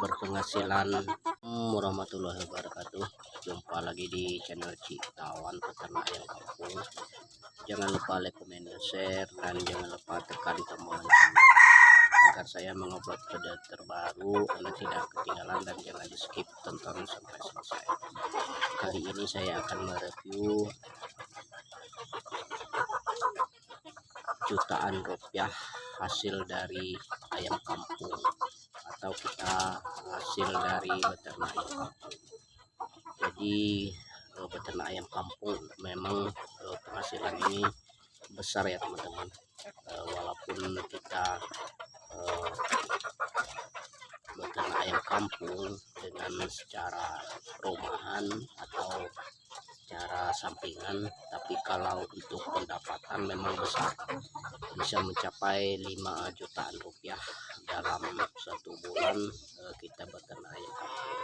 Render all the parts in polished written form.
berpenghasilan. Warahmatullahi wabarakatuh. Jumpa lagi di channel Citawan Peternak Ayam Kampung. Jangan lupa like, comment, dan share, dan jangan lupa tekan tombol lonceng agar saya mengupload video terbaru Anda tidak ketinggalan, dan jangan di skip, tonton sampai selesai. Kali ini saya akan mereview jutaan rupiah hasil dari ayam kampung, atau kita hasil dari beternak ayam kampung. Jadi beternak ayam kampung memang penghasilan ini besar ya teman-teman. Walaupun kita beternak ayam kampung dengan secara rumahan atau cara sampingan, tapi kalau untuk pendapatan memang besar, bisa mencapai 5 jutaan rupiah dalam satu bulan kita beternak ayam kampung.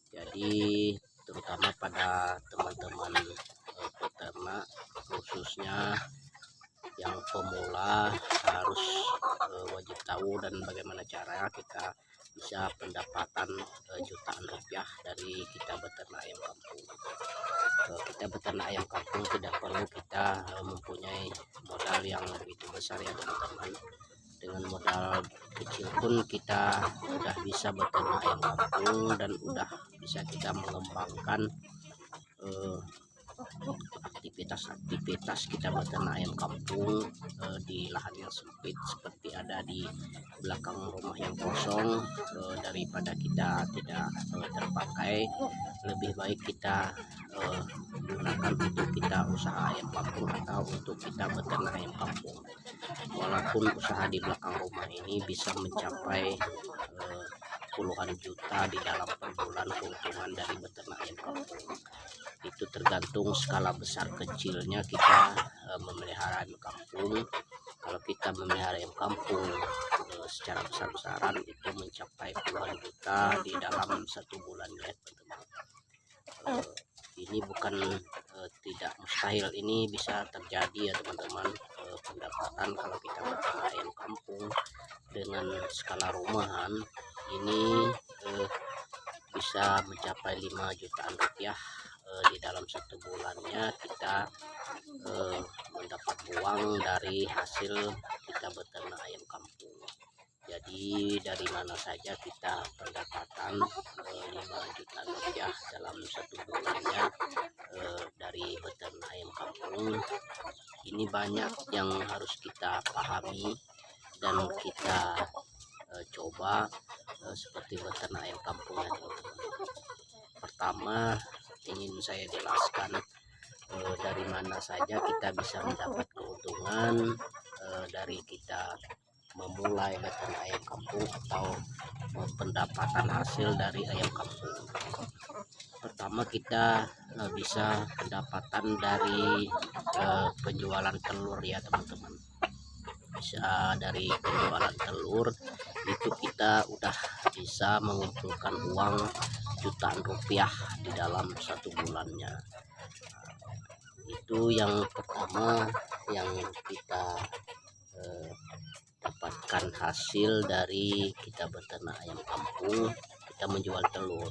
Jadi terutama pada teman-teman peternak, khususnya yang pemula, harus wajib tahu dan bagaimana cara kita bisa pendapatan jutaan rupiah dari kita beternak ayam kampung. Kita beternak ayam kampung tidak perlu kita mempunyai modal yang begitu besar ya teman-teman. Dengan modal kecil pun kita udah bisa beternak ayam kampung dan udah bisa kita mengembangkan aktivitas kita beternak ayam kampung di lahan yang sempit seperti ada di belakang rumah yang kosong. Daripada kita tidak terpakai, lebih baik kita gunakan untuk kita usaha ayam kampung atau untuk kita beternak ayam kampung. Walaupun usaha di belakang rumah ini bisa mencapai puluhan juta di dalam per bulan keuntungan dari beternak ayam kampung. Itu tergantung skala besar kecilnya kita memelihara ayam kampung. Kalau kita memelihara ayam kampung secara besar-besaran, itu mencapai puluhan juta di dalam satu bulan ya teman-teman. Ini bukan tidak mustahil, ini bisa terjadi ya teman-teman. Pendapatan kalau kita beternak ayam kampung dengan skala rumahan ini bisa mencapai 5 jutaan rupiah di dalam satu bulannya. Kita mendapat uang dari hasil kita beternak ayam kampung. Jadi dari mana saja kita pendapatan 5 juta rupiah dalam satu bulannya dari beternak ayam kampung. Ini banyak yang harus kita pahami dan kita coba seperti beternak ayam kampung ya teman-teman. Pertama ingin saya jelaskan dari mana saja kita bisa mendapat keuntungan dari kita memulai beternak ayam kampung atau pendapatan hasil dari ayam kampung. Pertama kita bisa pendapatan dari penjualan telur ya teman-teman. Bisa dari penjualan telur itu kita udah bisa mengumpulkan uang jutaan rupiah di dalam satu bulannya. Itu yang pertama yang kita dapatkan hasil dari kita beternak ayam kampung. Kita menjual telur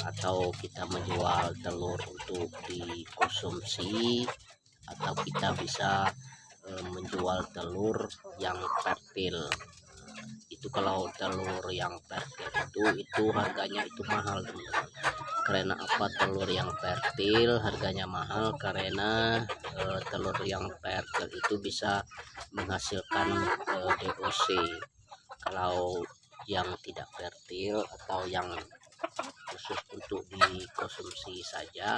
atau kita menjual telur untuk dikonsumsi, atau kita bisa menjual telur yang fertil. Itu kalau telur yang fertil itu harganya itu mahal teman-teman. Karena apa telur yang fertil harganya mahal? Karena telur yang fertil itu bisa menghasilkan DOC. Kalau yang tidak fertil atau yang khusus untuk dikonsumsi saja,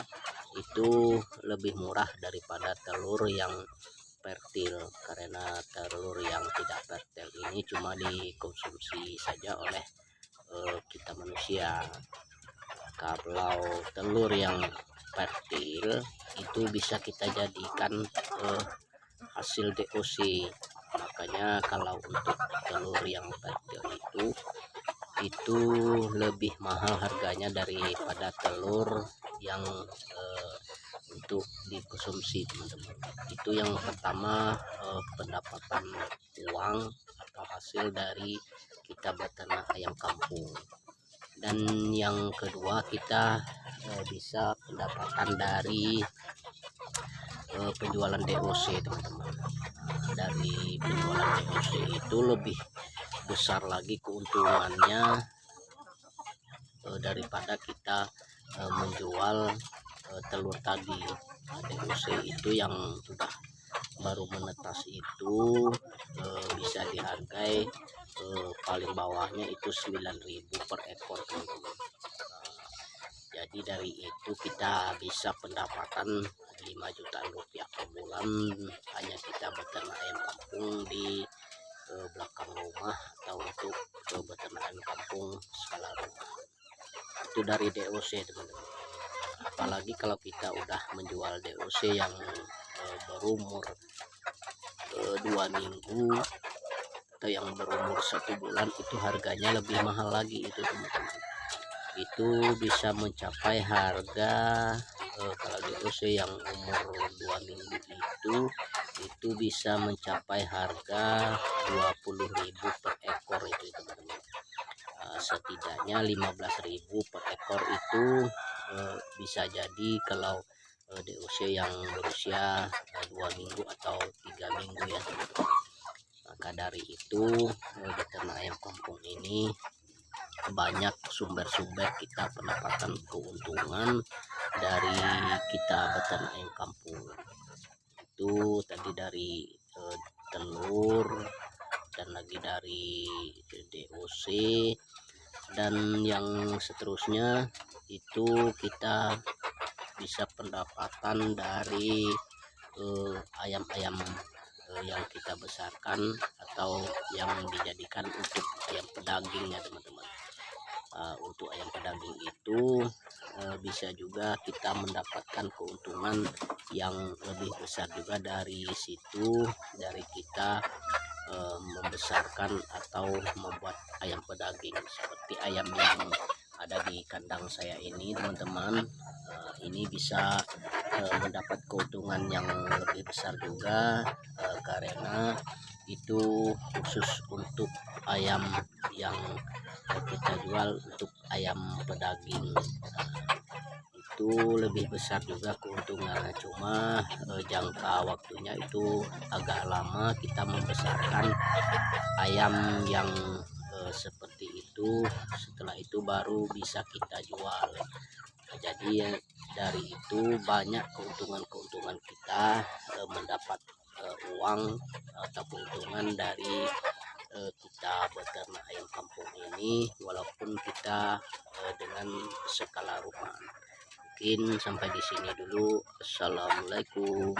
itu lebih murah daripada telur yang fertil. Karena telur yang tidak fertil ini cuma dikonsumsi saja oleh kita manusia. Kalau telur yang fertil itu bisa kita jadikan hasil DOC. Makanya kalau untuk telur yang fertil itu lebih mahal harganya daripada telur yang untuk dikonsumsi teman-teman. Itu yang pertama, pendapatan uang atau hasil dari kita beternak ayam kampung. Dan yang kedua, kita bisa pendapatan dari penjualan DOC, teman-teman. Dari penjualan DOC itu lebih besar lagi keuntungannya daripada kita menjual telur tadi. DOC itu yang sudah baru menetas itu bisa dihargai paling bawahnya itu 9.000 per ekor, teman-teman. Jadi dari itu kita bisa pendapatan 5 jutaan rupiah per bulan, hanya kita beternak ayam kampung di belakang rumah atau untuk beternak ayam kampung skala rumah. Itu dari DOC, teman-teman. Apalagi kalau kita udah menjual DOC yang berumur 2 minggu atau yang berumur 1 bulan, itu harganya lebih mahal lagi itu, teman-teman. Itu bisa mencapai harga kalau DOC yang umur 2 minggu itu bisa mencapai harga 20.000 per ekor itu, teman-teman. Setidaknya 15.000 per ekor itu bisa jadi kalau DOC yang berusia 2 minggu atau 3 minggu ya, teman-teman. Maka dari itu beternak ayam kampung ini banyak sumber-sumber kita pendapatan keuntungan dari kita beternak ayam kampung. Itu tadi dari telur, dan lagi dari DOC, dan yang seterusnya itu kita bisa pendapatan dari ayam-ayam yang kita besarkan atau yang dijadikan untuk ayam pedaging ya, teman-teman. Untuk ayam pedaging itu bisa juga kita mendapatkan keuntungan yang lebih besar juga dari situ, dari kita membesarkan atau membuat ayam pedaging seperti ayam yang ada di kandang saya ini, teman-teman. Ini bisa mendapat keuntungan yang lebih besar juga karena itu khusus untuk ayam yang kita jual untuk ayam pedaging. Itu lebih besar juga keuntungannya, cuma jangka waktunya itu agak lama kita membesarkan ayam yang seperti itu. Setelah itu baru bisa kita jual. Jadi dari itu banyak keuntungan kita mendapat uang atau keuntungan dari kita beternak ayam kampung ini, walaupun kita dengan skala rumah. Mungkin sampai di sini dulu. Assalamualaikum.